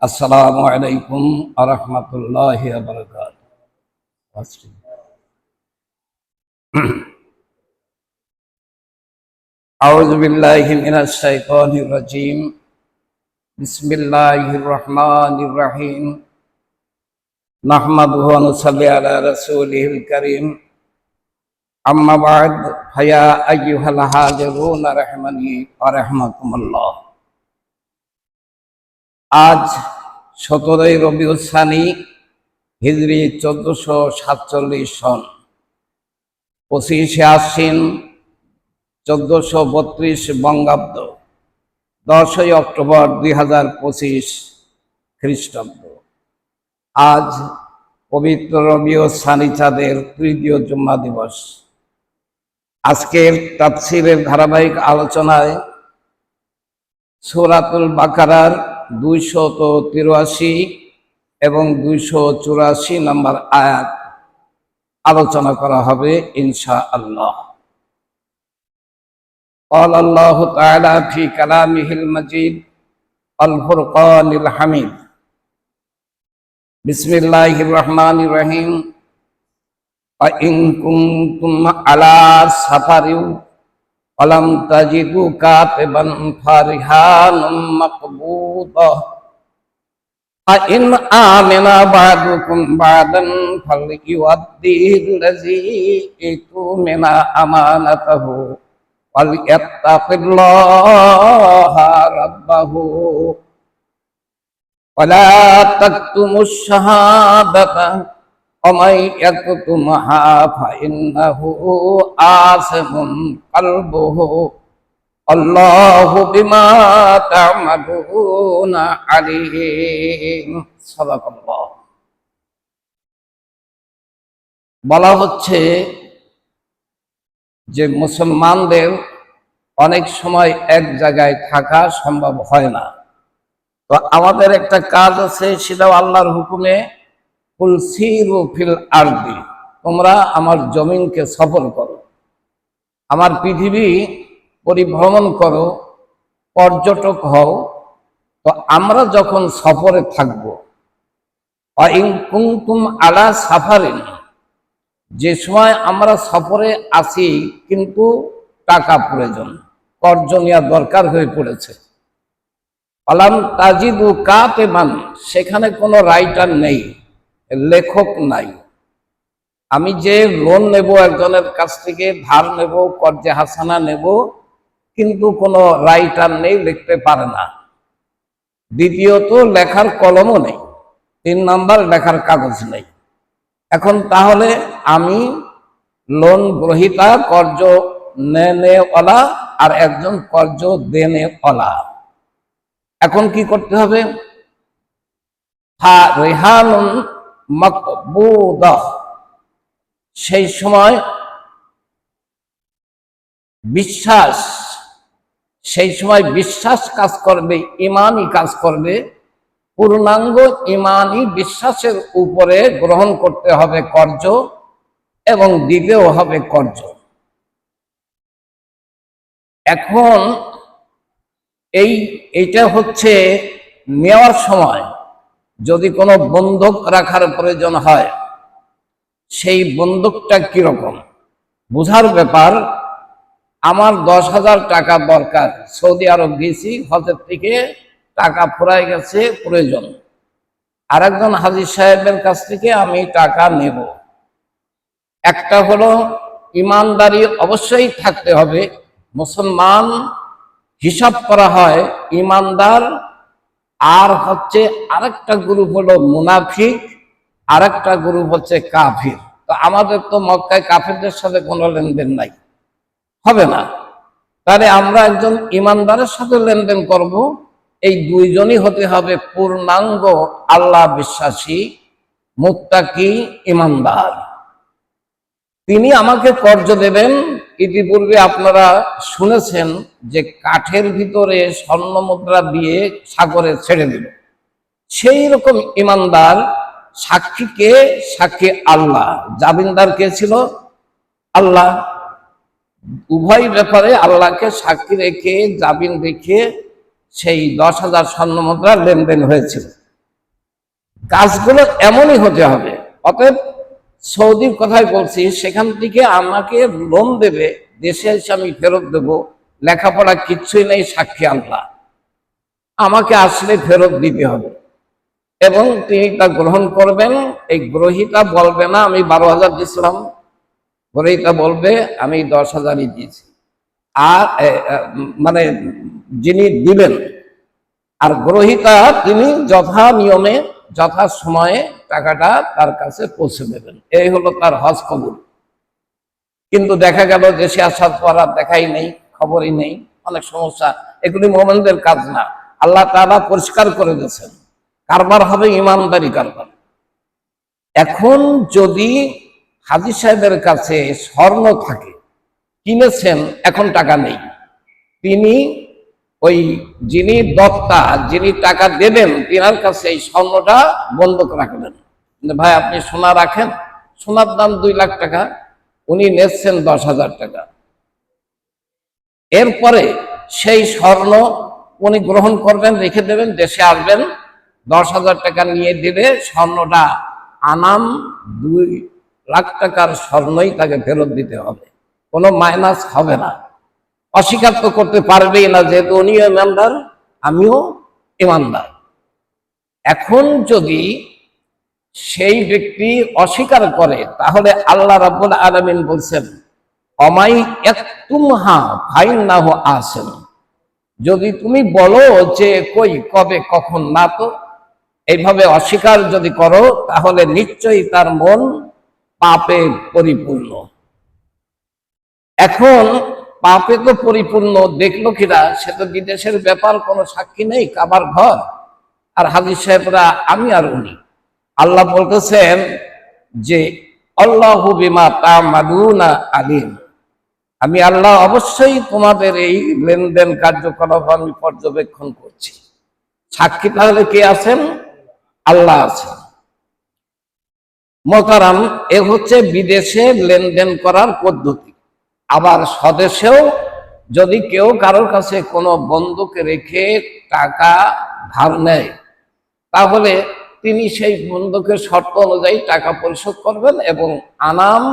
আসসালামু আলাইকুম ওয়া রাহমাতুল্লাহি ওয়া বারাকাতুহু। আউযু বিল্লাহি মিনাশ শাইতানির রাজীম। বিসমিল্লাহির রহমানির রহিম। নাহমাদুহু ওয়া নুসাল্লি আলা রাসূলিল কারীম। আম্মা বা'দ, ফায়া আইয়ুহাল হাজিরুন রাহিমানি ওয়া রাহমাকুমুল্লাহ। আজ 17 রবিউল সানি হিজরি 1447 সন, 25 আশ্বিন 1432 বঙ্গাব্দ, 10 অক্টোবর 2025 খ্রিস্টাব্দ। আজ পবিত্র রবিউল সানি চাঁদের তৃতীয় জুম্মা দিবস। আজকের তাফসীরের ধারাবাহিক আলোচনায় সূরাতুল বাকারার 283 এবং 284 নম্বর আয়াত আলোচনা করা হবে ইনশাআল্লাহ। قال الله تعالى في كلامه المجيد الفرقان الحميد بسم الله الرحمن الرحيم وإن كنتم على سفر ولم تجدوا كاتبا فرهان مقبوضا فإن آمن بعضكم بعضا فليؤدي الذي اؤتمن أمانته وليتق الله ربه ولا تكتموا الشهادة ومن يكتمها فإنه آثم قلبه الله بما تعملون عليم صدق الله। বলা হচ্ছে যে মুসলমানদের অনেক সময় এক জায়গায় থাকা সম্ভব হয় না। তো আমাদের একটা কাজ আছে, সেটাও আল্লাহর হুকুমে কুল সিরু ফিল আরদি, তোমরা আমার জমিনকে সফর করো, আমার পৃথিবী পরিভ্রমণ করো, পর্যটক হও। তো আমরা যখন সফরে থাকব, ওয়াইন কুনতুম আলা সাফারিন, যে সময় আমরা সফরে আছি কিন্তু টাকা প্রয়োজন, কর্জ নেওয়া দরকার হয়ে পড়েছে, আলাম তাজিদু কাতিবান, সেখানে কোনো রাইটার নেই, লেখক নাই। আমি যে লোন নেব, একজনের কাছ থেকে ধার নেব, কর্জে হাসানা নেব, কিন্তু কোনো রাইটার নেই, লিখতে পারে না। দ্বিতীয়ত লেখার কলমও নেই। 3 নাম্বার লেখার কাগজ নেই। এখন তাহলে আমি লোন গ্রহীতা, কর্জ নেনেওয়ালা আর একজন কর্জ দেনেওয়ালা, এখন কি করতে হবে? রেহানুন মাকবুদা, সেই সময় বিশ্বাস কাজ করবে, ইমানই কাজ করবে, পূর্ণাঙ্গ ইমানি বিশ্বাসের উপরে গ্রহণ করতে হবে কর্জ, এবং দিতেও হবে কর্জ। এখন এইটা হচ্ছে নেওয়ার সময় যদি কোনো বন্ধক রাখার প্রয়োজন হয়, সেই বন্ধকটা কিরকম বুঝার ব্যাপার। আমার 10,000 টাকা দরকার, সৌদি আরব গেছি, হজের থেকে টাকা ফুরাই গেছে, প্রয়োজন। আরেকজন হাজী সাহেবের কাছ থেকে আমি টাকা নেব। একটা হলো ইমানদারি অবশ্যই থাকতে হবে, মুসলমান হিসাব করা হয় ইমানদার, আর হচ্ছে আরেকটা গ্রুপ হলো মুনাফিক, আরেকটা গ্রুপ হচ্ছে কাফির। তো আমাদের তো মক্কায় কাফিরদের সাথে কোনো লেনদেন নাই, হবে না। তাহলে আমরা একজন ইমানদারের সাথে লেনদেন করব, এই দুইজনই হতে হবে পূর্ণাঙ্গ আল্লাহ বিশ্বাসী, মুত্তাকি, ইমানদার। তিনি আমাকে কর্জ দেবেন। ইতিপূর্বে আপনারা শুনেছেন যে কাঠের ভিতরে স্বর্ণ মুদ্রা দিয়ে সাগরে ছেড়ে দিল, সেই রকম ইমানদার। সাক্ষী কে? সাক্ষী আল্লাহ। জামিনদার কে ছিল? আল্লাহ। উভয় ব্যাপারে আল্লাহকে সাক্ষী রেখে, জামিন রেখে সেই 10,000 স্বর্ণ মুদ্রা লেনদেন হয়েছিল। কাজগুলো এমনই হতে হবে। অতএব সৌদির কথাই বলছি, সেখান থেকে আমাকে লোন দেবে, দেশে এসে আমি ফেরত দেব, লেখাপড়া কিচ্ছুই নেই, সাক্ষী আল্লাহ, আমাকে আসলে ফেরত দিতে হবে। এবং তিনি তা গ্রহণ করবেন। এই গ্রহীতা বলবে না আমি 12,000 দিয়েছিলাম, গ্রহীতা বলবে আমি 10,000ই দিয়েছি। আর মানে যিনি দিবেন, আর গ্রহীতা তিনি যথা নিয়মে যথা সময়ে টাকাটা তার কাছে পৌঁছে দেবেন। এই হলো তার হজ কবুল। কিন্তু দেখা গেল দেশে আসার পর আর দেখাই নেই, খবরই নেই, অনেক সমস্যা। এগুলি মোমেনদের কাজ না, আল্লাহ তাআলা পরিষ্কার করে দিয়েছেন। কারবার হবে ইমানদারি কারবার। এখন যদি হাজী সাহেবের কাছে স্বর্ণ থাকে, কিনেছেন, এখন টাকা নেই, তিনি ওই যিনি দত্তা, যিনি টাকা দেবেন, তিনার কাছে এই স্বর্ণটা বন্ধক রাখবেন। ভাই আপনি সোনা রাখেন, সোনার দাম 2 লাখ টাকা, উনি নিচ্ছেন 10,000 টাকা। এরপরে সেই স্বর্ণ উনি গ্রহণ করবেন, রেখে দেবেন, দেশে আসবেন, 10,000 টাকা নিয়ে দিলে স্বর্ণটা আনাম 2 লাখ টাকার স্বর্ণই তাকে ফেরত দিতে হবে, কোনো মাইনাস হবে না। অস্বীকার তো করতে পারবেই না, যেহেতু উনিও ইমানদার, আমিও ইমানদার। এখন যদি সেই ব্যক্তি অস্বীকার করে, তাহলে আল্লাহ রাব্বুল আলামিন বলছেন অমাই একতুমহা ফাইন্নাহু আসেন, যদি তুমি বলো যে কই, কবে, কখন, না তো, এইভাবে অস্বীকার যদি করো, তাহলে নিশ্চয়ই তার মন পাপে পরিপূর্ণ। এখন পাপে তো পরিপূর্ণ, দেখলো কিনা, সে তো বিদেশের ব্যাপার, কোনো সাক্ষী নেই, কাবার ঘর, আর হাজী সাহেবরা আমি আর উনি। আল্লাহ বলতেছেন যে আল্লাহু বিমা তা'মালুনা আলিম, আমি আল্লাহ অবশ্যই তোমাদের এই লেনদেন কার্যকলাপ আমি পর্যবেক্ষণ করছি। সাক্ষী তাহলে কে আছেন? আল্লাহ আছেন। মোহতারাম, এ হচ্ছে বিদেশে লেনদেন করার পদ্ধতি। আবার স্বদেশেও যদি কেউ কারোর কাছে কোনো বন্ধক রেখে টাকা ধার নেয়, তাহলে তিনি সেই বন্ধকের শর্ত অনুযায়ী টাকা পরিশোধ করবেন এবং আনাম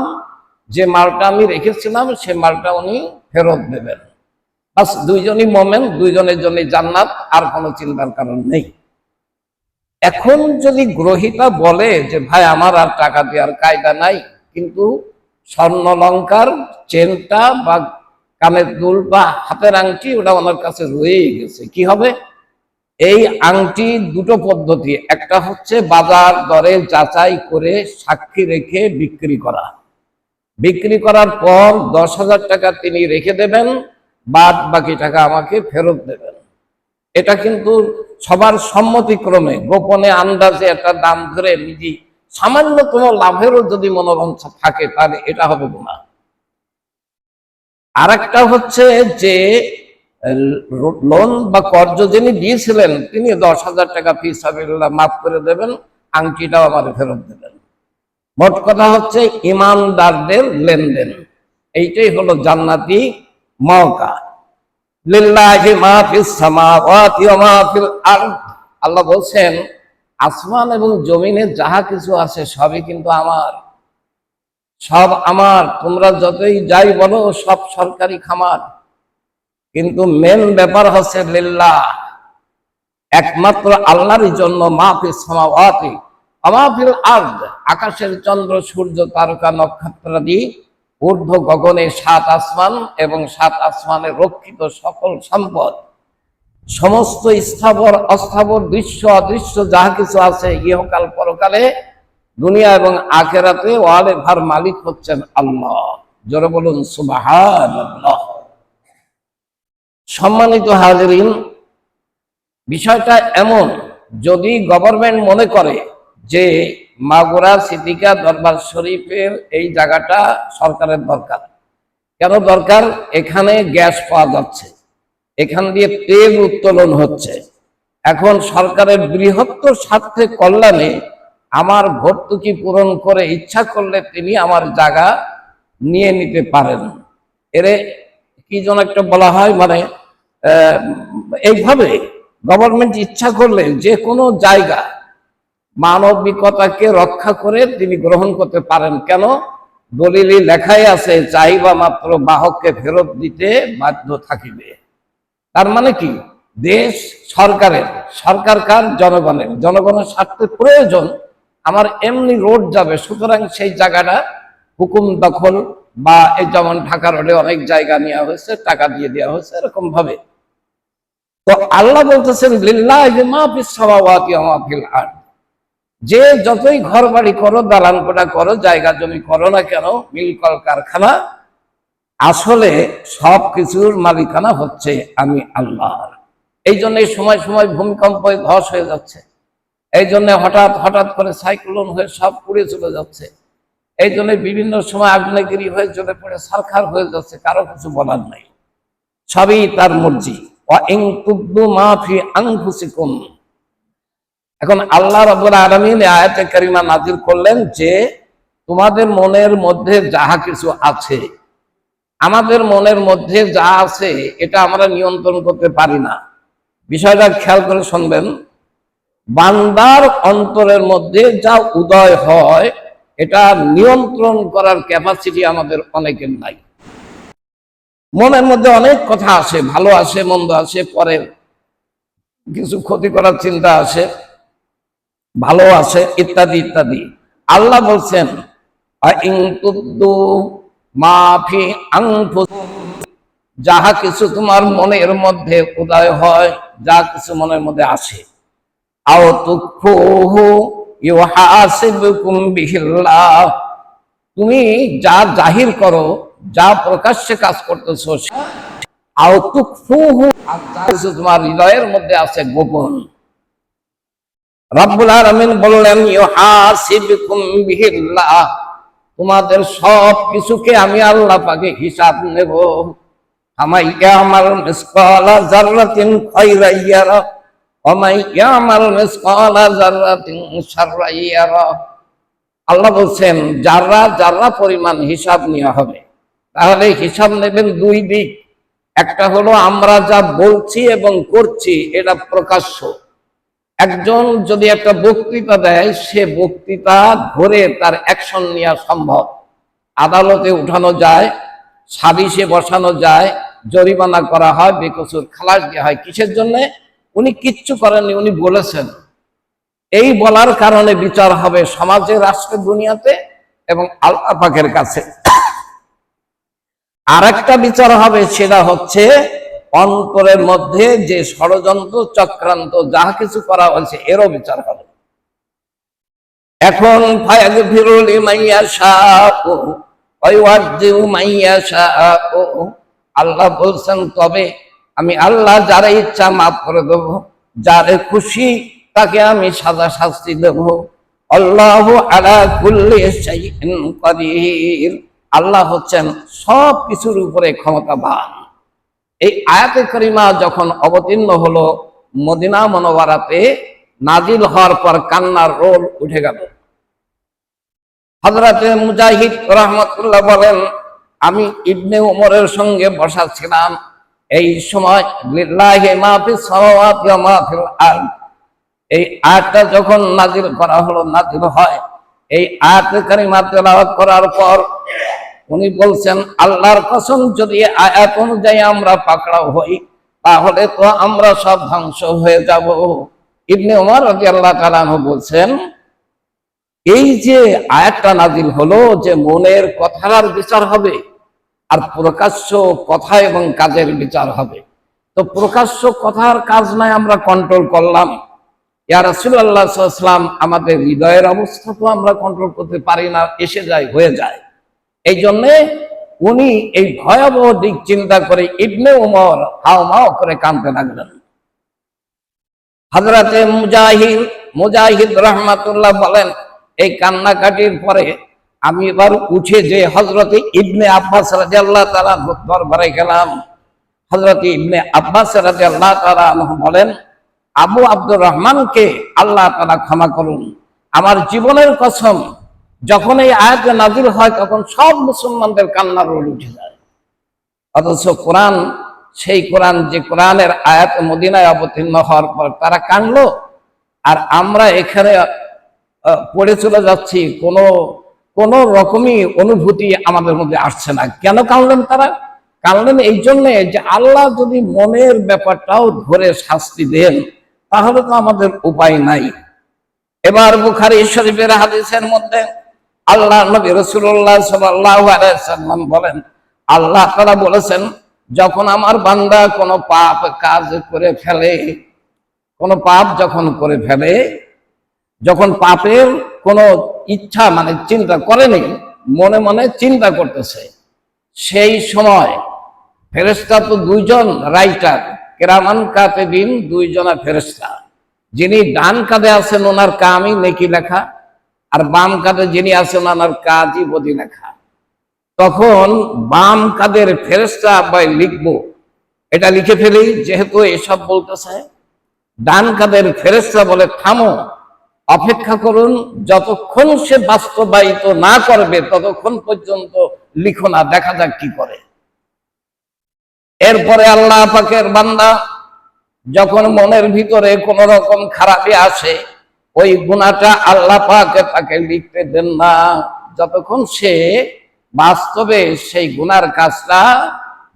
যে মালটা আমি রেখেছিলাম সে মালটা উনি ফেরত দেবেন। বাস, দুইজনই মোমেন, দুইজনের জন্য জান্নাত, আর কোনো চিন্তার কারণ নেই। এখন যদি গ্রহীতা বলে যে ভাই আমার আর টাকা দেওয়ার কায়দা নাই, কিন্তু স্বর্ণলঙ্কার চেনটা বা কানের দুল বা হাতের আংটি ওটা ওনার কাছে রয়েই গেছে, কি হবে? এই আংটি দুটো পদ্ধতি, একটা হচ্ছে বাজার দরে যাচাই করে সাক্ষী রেখে বিক্রি করা, বিক্রি করার পর 10,000 টাকা তিনি রেখে দেবেন, বাদ বাকি টাকা আমাকে ফেরত দেবেন। এটা কিন্তু সবার সম্মতিক্রমে, গোপনে আন্দাজে একটা দাম ধরে নিজে সামান্যতম লাভেরও যদি মনোবাঞ্ছা থাকে, তাহলে এটা হবে গুনাহ। আর একটা হচ্ছে যে লোন বা কর্জ যিনি দিয়েছিলেন, তিনি 10,000 টাকা ফি সাবিলিল্লাহ মাফ করে দেবেন, আংটিটাও আমার ফেরত দেবেন। মোট কথা হচ্ছে ইমানদারদের লেনদেন, এইটাই হলো জান্নাতি মওকা। লিল্লাহি মা ফিস সামাওয়াতি ওয়া মা ফিল আরদ, আল্লাহ বলছেন আসমান এবং জমিনে যাহা কিছু আছে সবই কিন্তু আমার, সব আমার। তোমরা যতই যাই বলো সব সরকারি খামার, কিন্তু মেন ব্যাপার হচ্ছে লিল্লাহ, একমাত্র আল্লাহরই জন্য। মা ফিস সামাওয়াতি ওয়া মা ফিল আরদ, আকাশের চন্দ্র সূর্য তারকা নক্ষত্রাদি, ঊর্ধ্ব গগনে 7 আসমান এবং 7 আসমানের রক্ষিত সকল সম্পদ, সমস্ত স্থাবর অস্থাবর দৃশ্য অদৃশ্য যাহা কিছু আছে ইহকাল পরকালে, দুনিয়া এবং আখিরাতে, ওয়ালে ভার মালিক হচ্ছেন আল্লাহ। জোরে বলুন সুবহানাল্লাহ। সম্মানিত হাজিরিন, বিষয়টা এমন, যদি গভর্নমেন্ট মনে করে যে মাগুরা সিদ্দিকা দরবার শরীফের এই জায়গাটা সরকারের দরকার, কেন দরকার? এখানে গ্যাস পাওয়া যাচ্ছে, এখান দিয়ে তেল উত্তোলন হচ্ছে। এখন সরকারের বৃহত্তর স্বার্থে কল্যাণে আমার ভর্তুকি পূরণ করে ইচ্ছা করলে তিনি আমার জায়গা নিয়ে নিতে পারেন। এরে কি যেন একটা বলা হয়, মানে এইভাবে গভর্নমেন্ট ইচ্ছা করলে যে কোনো জায়গা মানবিকতাকে রক্ষা করে তিনি গ্রহণ করতে পারেন। কেন? দলিলে লেখাই আছে, চাইবা মাত্র বাহককে ফেরত দিতে বাধ্য থাকিবে। তার মানে কি? দেশ সরকারের, সরকার কার? জনগণের। জনগণের স্বার্থে প্রয়োজন আমার এমনি রোড যাবে, সুতরাং সেই জায়গাটা হুকুম দখল বা এই যেমন ঢাকা রোডে অনেক জায়গা নেওয়া হয়েছে, টাকা দিয়ে দেওয়া হয়েছে, এরকম ভাবে। তো আল্লাহ বলতেছেন লিল্লাহি মা ফিস সামাওয়াতি ওয়া মা ফিল আরদ, যে যতই ঘর বাড়ি করো, দালান কোঠা করো, জায়গা জমি করো না কেন, মিল কল কারখানা, আসলে সব কিছুর মালিকানা হচ্ছে আমি আল্লাহর। এই জন্য সময় সময় ভূমিকম্প ধস হয়ে যাচ্ছে, এই জন্য হঠাৎ হঠাৎ করে সাইক্লোন হয়ে সব পুড়ে চলে যাচ্ছে, এই জন্য বিভিন্ন সময় আগ্নেয়গিরি হয়ে জ্বলে পড়ে ছারখার হয়ে যাচ্ছে, কারো কিছু বলার নাই, সবই তার মর্জি। ওয়া ইন তুবদু মা ফি আনফুসিকুম। এখন আল্লাহ রাব্বুল আলামিন আয়াতে কারিমা নাযিল করলেন যে তোমাদের মনের মধ্যে যাহা কিছু আছে, আমাদের মনের মধ্যে যা আছে এটা আমরা নিয়ন্ত্রণ করতে পারি না। বিষয়টা খেয়াল করে শুনবেন। বান্দার অন্তরের মধ্যে যা উদয় হয় এটা নিয়ন্ত্রণ করার ক্যাপাসিটি আমাদের অনেকের নাই। মনের মধ্যে অনেক কথা আসে, ভালো আসে, মন্দ আসে, পরে কিছু ক্ষতি করার চিন্তা আসে, ভালো আসে, ইত্যাদি ইত্যাদি। আল্লাহ বলছেন যাহা কিছু তোমার মনের মধ্যে উদয় হয়, যা কিছু মনের মধ্যে আসে, আও তুখফুহু ইউহাসিবকুম বিহিল্লাহ, তুমি যা জাহির করো, যা প্রকাশ্যে কাজ করতেছো, আও তুখফুহু, তোমার হৃদয়ের মধ্যে আছে গোপন, রব্বুল আলামিন বললেন ইউহাসিবকুম বিহিল্লাহ, তোমাদের সব কিছুকে আমি আল্লাহ পাকে হিসাব নেব। আল্লাহ বলছেন যারা যারা পরিমাণ হিসাব নেওয়া হবে। তাহলে হিসাব নেবেন দুই দিক, একটা হলো আমরা যা বলছি এবং করছি এটা প্রকাশ্য। একজন যদি একটা বক্তৃতা দেয়, সে বক্তৃতা ধরে তার অ্যাকশন নেওয়া সম্ভব, আদালতে উঠানো যায়, সালিশে বসানো যায়, জরিমানা করা হয়, বেকসুর খালাস দেওয়া হয়। কিসের জন্য? উনি কিচ্ছু করেননি, উনি বলেছেন। এই বলার কারণে বিচার হবে সমাজে, রাষ্ট্রে, দুনিয়াতে এবং আল্লাহ পাকের কাছে। আর একটা বিচার হবে, সেটা হচ্ছে অন্তরের মধ্যে যে ষড়যন্ত্র, চক্রান্ত, যাহা কিছু করা হয়েছে, এরও বিচার হবে। এখন ফায়াগফিরু লিমান ইয়াশাউ ওয়া ইউআযযিবু মান ইয়াশাউ, আল্লাহ বলছেন তবে আমি আল্লাহ যারা ইচ্ছা মাফ করে দেব, যারে খুশি তাকে আমি সাজা শাস্তি দেব। আল্লাহু আলা কুল্লি শাইইন কাদির, আল্লাহ হচ্ছেন সব কিছুর উপরে ক্ষমতাবান। এই আয়াতে কারিমা যখন অবতীর্ণ হলো মদিনা মুনাওয়ারাতে, নাজিল হওয়ার পর কান্নার রোল উঠে গেল। হযরতে মুজাহিদ রাহমাতুল্লাহ বলেন, আমি ইবনে উমরের সঙ্গে বসা ছিলাম, এই সময় লিল্লাহি মা ফিস সামাওয়াতি ওয়া মা ফিল আরদ, এই আয়াতটা যখন নাজিল করা হলো, নাজিল হয়, এই আয়াতে কারিমা তেলাওয়াত করার পর উনি বলছেন আল্লাহর কসম, যদি আয়াত অনুযায়ী আমরা পাকড়াও হই তাহলে তো আমরা সব ধ্বংস হয়ে যাব। ইবনে উমর রাদিয়াল্লাহু তাআলা আনহু বলছেন, এই যে আয়াতটা নাজিল হলো যে মনের কথার বিচার হবে আর প্রকাশ্য কথা এবং কাজের বিচার হবে, তো প্রকাশ্য কথার কাজ নাই আমরা কন্ট্রোল করলাম, ইয়া রাসূলুল্লাহ সাল্লাল্লাহু আলাইহি ওয়াসাল্লাম আমাদের হৃদয়ের অবস্থা তো আমরা কন্ট্রোল করতে পারি না, এসে যায়, হয়ে যায়। এই জন্যে উনি এই ভয়াবহ দিক চিন্তা করে ইবনে উমর হাওমাও করে কাঁদতে লাগলেন। হযরতে মুজাহিদ রাহমাতুল্লাহ বলেন, এই কান্নাকাটির পরে আমি এবার উঠে যে হযরতে ইবনে আব্বাস রাদিয়াল্লাহু তাআলা দরবারে গেলাম। হযরতে ইবনে আব্বাস রাদিয়াল্লাহু তাআলা বলেন, আবু আব্দুর রহমানকে আল্লাহ তাআলা ক্ষমা করুন, আমার জীবনের কসম, যখন এই আয়াত নাজিল হয় তখন সব মুসলমানদের কান্নার রোল উঠে যায়। অথচ কোরআন, সেই কোরআন যে কোরআনের আয়াত মদিনায় অবতীর্ণ হওয়ার পর তারা কাঁদলো, আর আমরা এখানে পড়ে চলে যাচ্ছি, কোনো রকমই অনুভূতি আমাদের মধ্যে আসছে না। কেন কাঁদলেন তারা? কাঁদলেন এই জন্যে যে আল্লাহ যদি মনের ব্যাপারটাও ধরে শাস্তি দেন তাহলে তো আমাদের উপায় নাই। এবার বুখারী শরীফের হাদিসের মধ্যে আল্লাহ নবী রাসূলুল্লাহ সাল্লাল্লাহু আলাইহি সাল্লাম বলেন, আল্লাহ তাআলা বলেছেন, যখন আমার বান্দা কোনো পাপ কাজ করে ফেলে, কোনো পাপ যখন করে ফেলে, যখন পাপের কোনো ইচ্ছা মানে চিন্তা করেনি, মনে মনে চিন্তা করতেছে, সেই সময় ফেরেশতা তো দুইজন রাইটার, কিরামান কাতিবিন, দুইজনা ফেরেশতা, যিনি ডান কাঁধে আছেন ওনার কামই নেকি লেখা, আর বাম কাঁধে যিনি আছেন ওনার কাজই বদি লেখা। তখন বাম কাঁধের ফেরেশতা বা লিখবো, এটা লিখে ফেলি যেহেতু এসব বলতেছে। ডান কাঁধের ফেরেশতা বলে, থামো, অপেক্ষা করুন, যতক্ষণ সে বাস্তবায়িত না করবে ততক্ষণ পর্যন্ত লিখো না, দেখা যাক কি করে। এরপরে আল্লাহ পাকের বান্দা যখন মনের ভিতরে কোন রকম খারাপি আসে, ওই গুনাহটা আল্লাহ পাক তাকে লিখতে দেন না যতক্ষণ সে বাস্তবে সেই গুনার কাজটা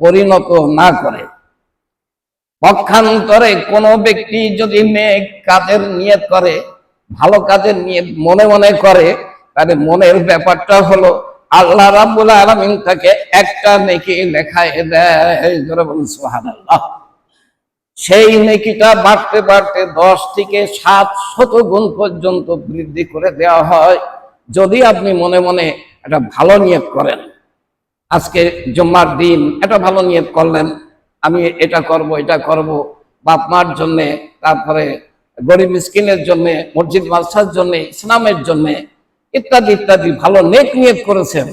পরিণত না করে। পক্ষান্তরে কোনো ব্যক্তি যদি নেক কাজের নিয়ত করে, ভালো কাজের নিয়ত মনে মনে করে, তাহলে মনের ব্যাপারটা হলো আল্লাহ রাব্বুল আলামিন তাকে একটা নেকি লেখায় দেয়। জোরে বলুন সুবহানাল্লাহ। সেই নেকিটা বাড়তে বাড়তে 10 থেকে 700 গুণ পর্যন্ত বৃদ্ধি করে দেওয়া হয় যদি আপনি মনে মনে একটা ভালো নিয়ত করেন। আজকে জুম্মার দিন একটা ভালো নিয়ত করলেন, আমি এটা করব, এটা করব, বাপ মার জন্যে, তারপরে গরিব মিসকিনের জন্যে, মসজিদ মাদ্রাসার জন্যে, ইসলামের জন্যে, ইত্যাদি ইত্যাদি ভালো নেক নিয়ত করেছেন।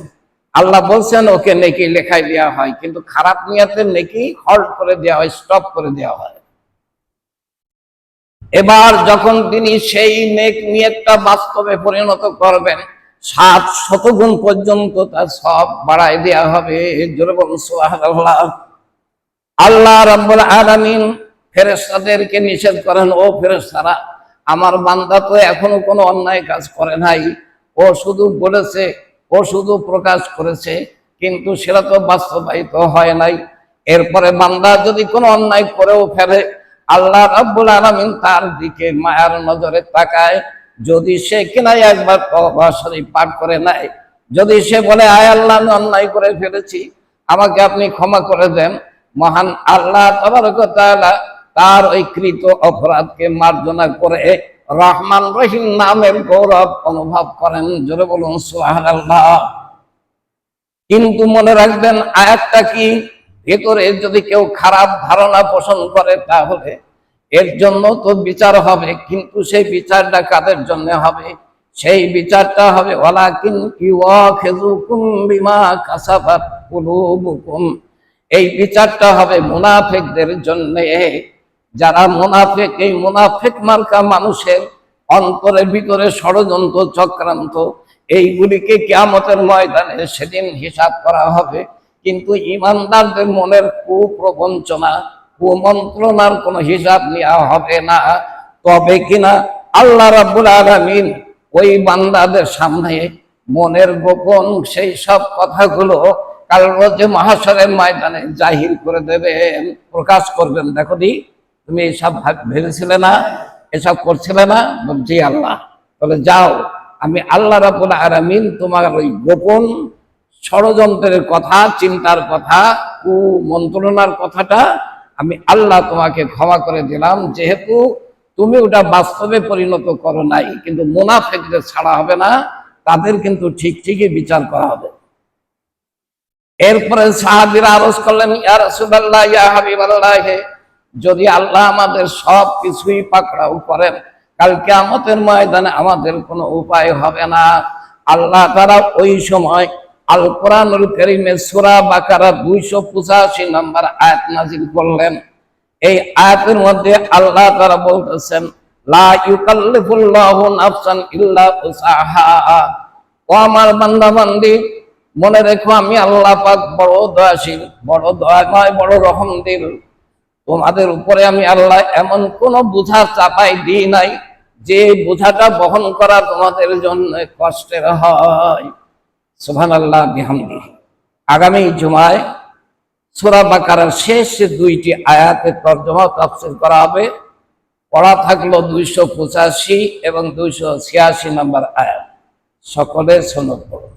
আল্লাহ বলছেন ওকে নেকি লেখায় দেওয়া হয়, কিন্তু খারাপ নিয়তের নেকি হল্ট করে দেওয়া হয়, স্টপ করে দেওয়া হয়। এবার যখন তিনি সেই নেক নিয়তটা বাস্তবে পরিণত করবেন, 700 গুণ পর্যন্ত তার সব বাড়ায় দেওয়া হবে। জোরে বলুন সুবহানাল্লাহ। আল্লাহ রাব্বুল আলামিন ফেরেশতাদেরকে নিষেধ করেন, ও ফেরেশতারা, আমার বান্দা তো এখনো কোনো অন্যায় কাজ করে নাই, ও শুধু বলেছে, ও শুধু প্রকাশ করেছে, কিন্তু সেটা তো বাস্তবায়িত হয় নাই। এরপরে বান্দা যদি কোনো অন্যায় করেও ফেলে, আল্লাহ রাব্বুল আলামিন তার দিকে মায়ার নজরে তাকায়। যদি সে কিনা একবার তওবা শরীফ পাঠ করে নেয়, যদি সে বলে, আয় আল্লাহ, আমি অন্যায় করে ফেলেছি, আমাকে আপনি ক্ষমা করে দেন, মহান আল্লাহ তাবারক ওয়া তাআলা তার ওই কৃত অপরাধকে মার্জনা করে রহমান রহিম নামের গৌরব অনুভব করেন। জোরে বলুন সুবহানাল্লাহ। কিন্তু মনে রাখবেন আয়াতটা কি, ভেতরে যদি কেউ খারাপ ধারণা পোষণ করে তাহলে এর জন্য তো বিচার হবে, কিন্তু সেই বিচারটা কাদের জন্য হবে? সেই বিচারটা হবে ওয়ালাকিন ইউআখিযুকুম বিমা কাসাবাত কুলুবুকুম। এই বিচারটা হবে মুনাফিকদের জন্য। যারা মুনাফিক, এই মুনাফিক মার্কা মানুষের অন্তরের ভিতরে ষড়যন্ত্র চক্রান্ত, এইগুলিকে কিয়ামতের ময়দানে সেদিন হিসাব করা হবে। কিন্তু ঈমানদারদের মনের কুপ্রবঞ্চনা, কুমন্ত্রণার কোনো হিসাব নেওয়া হবে না। তবে কিনা আল্লাহ রাব্বুল আলামিন ওই বান্দাদের সামনে মনের গোপন সেই সব কথাগুলো কাল রোজে মাহশরের ময়দানে জাহির করে দেবেন, প্রকাশ করবেন। দেখো দি, তুমি এইসব ভেবেছিলে না, এসব করছিলে না? বলছি আল্লাহ, বলে যাও, আমি আল্লাহ রাব্বুল আলামিন তোমার ওই গোপন ষড়যন্ত্রের কথা, চিন্তার কথা, কুমন্ত্রণার কথাটা আমি আল্লাহ তোমাকে ক্ষমা করে দিলাম, যেহেতু তুমি ওটা বাস্তবে পরিণত করো নাই। কিন্তু মুনাফিকদের ছাড়া হবে না, তাদের কিন্তু ঠিক ঠিকই বিচার করা হবে। এরপরে সাহাবীরা আরজ করলেন, ইয়া রাসূলুল্লাহ, ইয়া হাবিবাল্লাহ, যদি আল্লাহ আমাদের সব কিছুই পাকড়াও করেন, কাল কিয়ামতের ময়দানে আমাদের কোনো উপায় হবে না। আল্লাহ তাআলা ওই সময় আল কোরআনুল কারীমে সূরা বাকারা 285 নম্বর আয়াত নাযিল করলেন। এই আয়াতের মধ্যে আল্লাহ তাআলা বলতেছেন, লা ইউকাল্লিফুল্লাহু নাফসান ইল্লা উসাহা। ও আমার বান্দা বান্দি, মনে রেখো আমি আল্লাহ পাক বড় দয়াশীল, বড় দয়াময়, বড় রহমদিল। তোমাদের উপরে আমি আল্লাহ এমন কোন বোঝা চাপাই দিই নাই যে বোঝাটা বহন করা তোমাদের জন্য কষ্টের হয়। সুবহানাল্লাহ বিহামদিহি। আগামী জুমায় সূরা বাকারার শেষ 2টি আয়াতের তরজমা ও তাফসীর করা হবে। পড়া থাকলো 285 এবং 286 নম্বর আয়াত। সকলে সুন্নত পড়ো।